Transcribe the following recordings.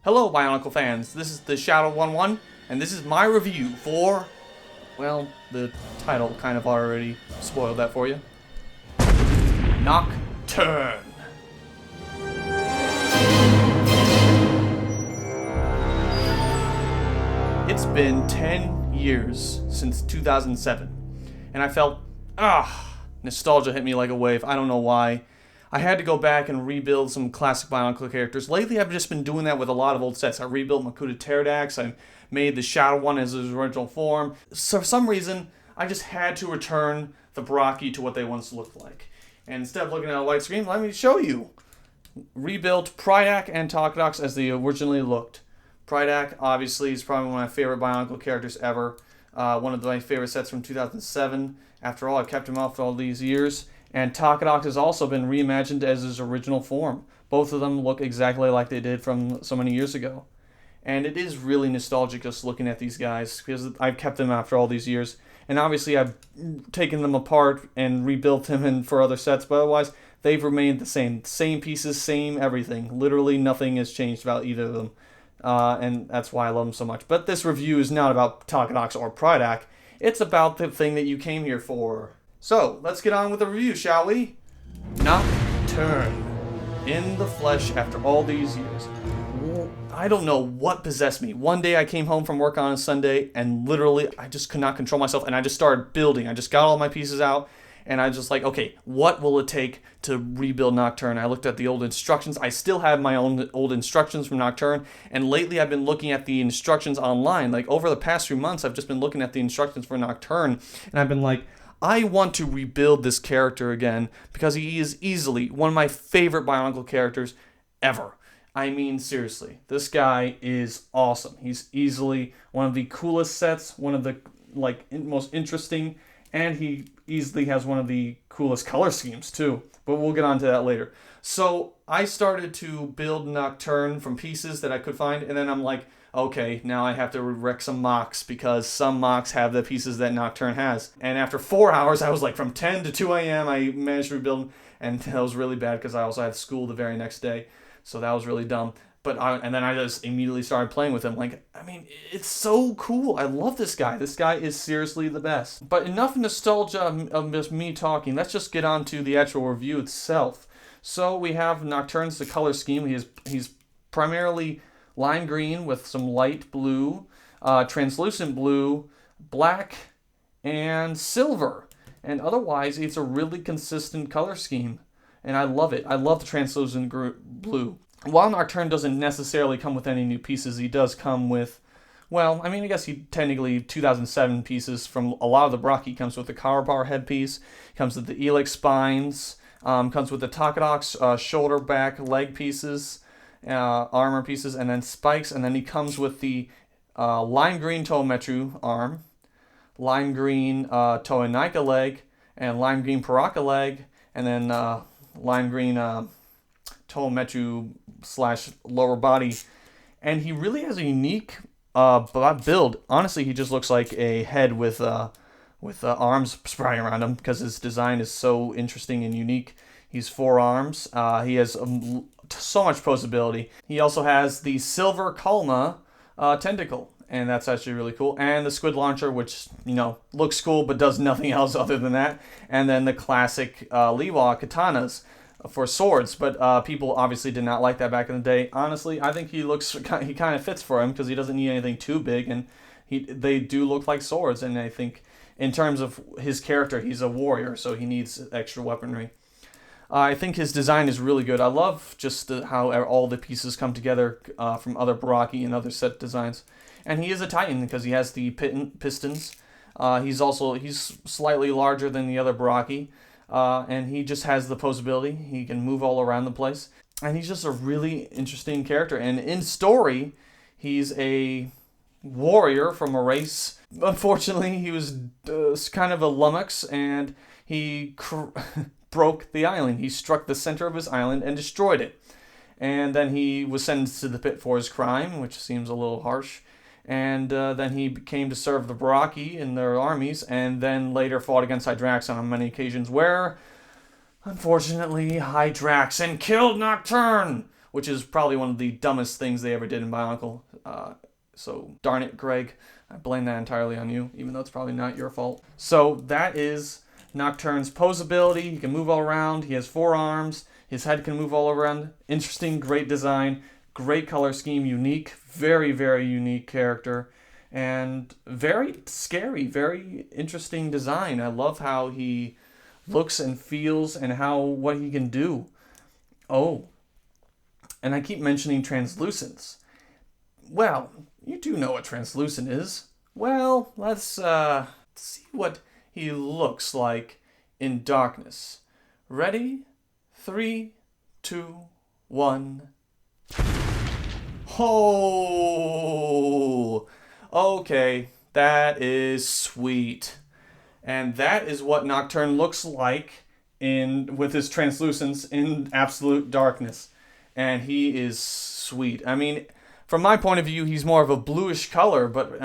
Hello, Bionicle fans. This is the Shadow11, and this is my review for, well, the title kind of already spoiled that for you. Nocturn. It's been 10 years since 2007, and I felt, nostalgia hit me like a wave. I don't know why. I had to go back and rebuild some classic Bionicle characters. Lately, I've just been doing that with a lot of old sets. I rebuilt Makuta Pterodax. I made the Shadow one as his original form. So for some reason, I just had to return the Braki to what they once looked like. And instead of looking at a white screen, let me show you. Rebuilt Prydak and Takadox as they originally looked. Prydak, obviously, is probably one of my favorite Bionicle characters ever. One of my favorite sets from 2007. After all, I've kept him out for all these years. And Takadox has also been reimagined as his original form. Both of them look exactly like they did from so many years ago. And it is really nostalgic just looking at these guys because I've kept them after all these years. And obviously I've taken them apart and rebuilt them for other sets, but otherwise they've remained the same. Same pieces, same everything. Literally nothing has changed about either of them. And that's why I love them so much. But this review is not about Takadox or Prydak. It's about the thing that you came here for. So, let's get on with the review, shall we? Nocturn. In the flesh after all these years. I don't know what possessed me. One day I came home from work on a Sunday and literally I just could not control myself and I just started building. I just got all my pieces out and I was just like, okay, what will it take to rebuild Nocturn? I looked at the old instructions. I still have my own old instructions from Nocturn, and lately I've been looking at the instructions online. Like over the past few months, I've just been looking at the instructions for Nocturn and I've been like, I want to rebuild this character again because he is easily one of my favorite Bionicle characters ever. I mean, seriously, this guy is awesome. He's easily one of the coolest sets, one of the most interesting, and he easily has one of the coolest color schemes too. But we'll get on to that later. So I started to build Nocturn from pieces that I could find, and then I'm like, okay, now I have to wreck some mocks because some mocks have the pieces that Nocturn has. And after 4 hours, I was like from 10 to 2 a.m. I managed to rebuild them, and that was really bad because I also had school the very next day. So that was really dumb. And then I just immediately started playing with him. Like, I mean, it's so cool. I love this guy. This guy is seriously the best. But enough nostalgia of just me talking. Let's just get on to the actual review itself. So we have Nocturn's the color scheme. He's primarily lime green with some light blue, translucent blue, black, and silver. And otherwise, it's a really consistent color scheme. And I love it. I love the translucent blue. While Nocturn doesn't necessarily come with any new pieces, he does come with, well, I mean, I guess he technically 2007 pieces from a lot of the Braki. Comes with the Karabar headpiece, comes with the Elix spines, comes with the Takadox shoulder, back, leg pieces, armor pieces, and then spikes, and then he comes with the lime green Tometru arm, lime green Toenaika leg, and lime green Paraka leg, and then lime green Tometru / lower body. And he really has a unique build. Honestly, he just looks like a head with arms sprouting around him because his design is so interesting and unique. He's 4 arms. He has so much posability. He also has the silver Kalma tentacle, and that's actually really cool. And the squid launcher, which, looks cool but does nothing else other than that. And then the classic Liwa katanas for swords, but people obviously did not like that back in the day. Honestly, I think he kind of fits for him because he doesn't need anything too big, and they do look like swords. And I think in terms of his character, he's a warrior, so he needs extra weaponry. I think his design is really good. I love just how all the pieces come together from other Braki and other set designs. And he is a Titan because he has the pistons. He's slightly larger than the other Braki. And he just has the posability. He can move all around the place. And he's just a really interesting character. And in story, he's a warrior from a race. Unfortunately, he was kind of a lummox, and he broke the island. He struck the center of his island and destroyed it. And then he was sentenced to the pit for his crime, which seems a little harsh. And then he came to serve the Braki in their armies, and then later fought against Hydraxon on many occasions, where, unfortunately, Hydraxon killed Nocturn which is probably one of the dumbest things they ever did in Bionicle. So darn it, Greg. I blame that entirely on you, even though it's probably not your fault. So that is Nocturn's pose ability. He can move all around. He has 4 arms. His head can move all around. Interesting, great design, great color scheme, unique, very, very unique character, and very scary, very interesting design. I love how he looks and feels and what he can do. Oh, and I keep mentioning translucence. Well, you do know what translucent is. Well, let's see what he looks like in darkness. Ready? 3, 2, 1. Oh! Okay, that is sweet. And that is what Nocturne looks like with his translucence in absolute darkness. And he is sweet. I mean, from my point of view, he's more of a bluish color, but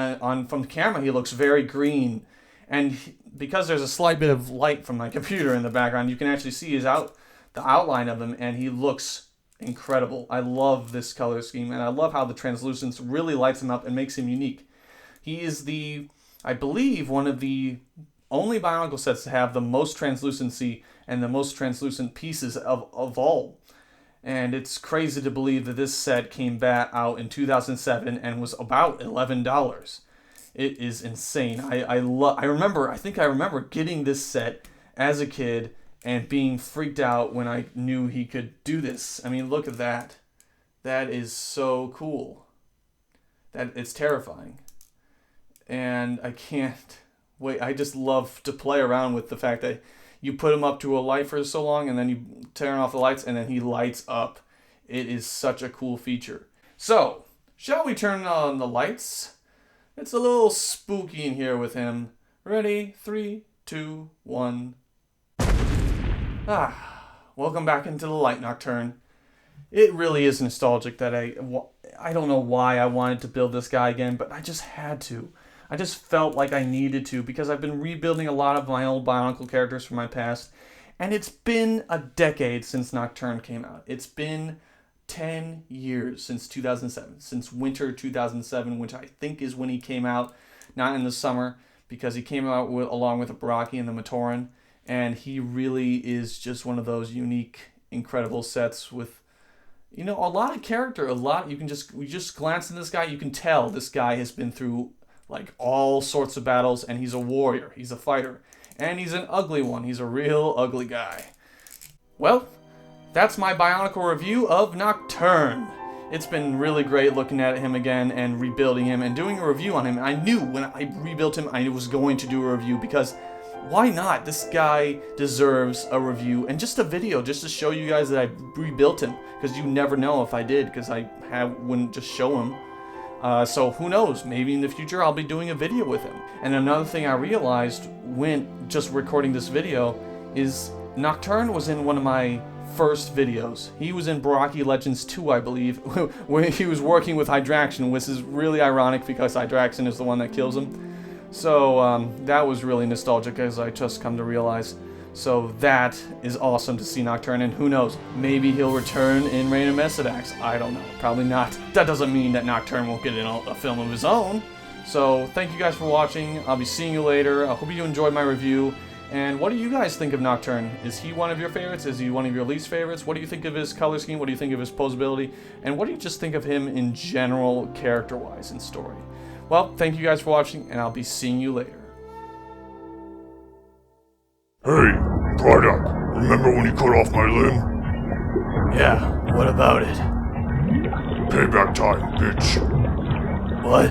from the camera, he looks very green. And because there's a slight bit of light from my computer in the background, you can actually see the outline of him, and he looks incredible. I love this color scheme, and I love how the translucence really lights him up and makes him unique. He is I believe, one of the only Bionicle sets to have the most translucency and the most translucent pieces of all. And it's crazy to believe that this set came out in 2007 and was about $11. It is insane. I think I remember getting this set as a kid and being freaked out when I knew he could do this. I mean, look at that. That is so cool. It's terrifying. And I can't wait. I just love to play around with the fact that you put him up to a light for so long, and then you turn off the lights, and then he lights up. It is such a cool feature. So, shall we turn on the lights? It's a little spooky in here with him. Ready? 3, 2, 1. Welcome back into the light, Nocturne. It really is nostalgic that I don't know why I wanted to build this guy again, but I just had to. I just felt like I needed to because I've been rebuilding a lot of my old Bionicle characters from my past, and it's been a decade since Nocturne came out. It's been 10 years since 2007, since winter 2007, which I think is when he came out, not in the summer, because he came out along with the Baraki and the Matoran, and he really is just one of those unique, incredible sets with, a lot of character, you just glance at this guy, you can tell this guy has been through like all sorts of battles, and he's a warrior, he's a fighter, and he's an ugly one. He's a real ugly guy. Well, that's my Bionicle review of Nocturne. It's been really great looking at him again and rebuilding him and doing a review on him. I knew when I rebuilt him I was going to do a review because why not? This guy deserves a review and just a video just to show you guys that I rebuilt him, because you never know if I did, because I wouldn't just show him. So who knows, maybe in the future I'll be doing a video with him. And another thing I realized when just recording this video is Nocturne was in one of my first videos. He was in Baraki Legends 2, I believe, where he was working with Hydraction, which is really ironic because Hydraction is the one that kills him. So that was really nostalgic, as I just come to realize. So that is awesome to see Nocturne, and who knows, maybe he'll return in Reign of Mesidax. I don't know, probably not. That doesn't mean that Nocturne won't get in a film of his own. So thank you guys for watching. I'll be seeing you later. I hope you enjoyed my review. And what do you guys think of Nocturne? Is he one of your favorites? Is he one of your least favorites? What do you think of his color scheme? What do you think of his posability? And what do you just think of him in general, character-wise and story? Well, thank you guys for watching, and I'll be seeing you later. Hey, Braddock, remember when you cut off my limb? Yeah, what about it? Payback time, bitch. What?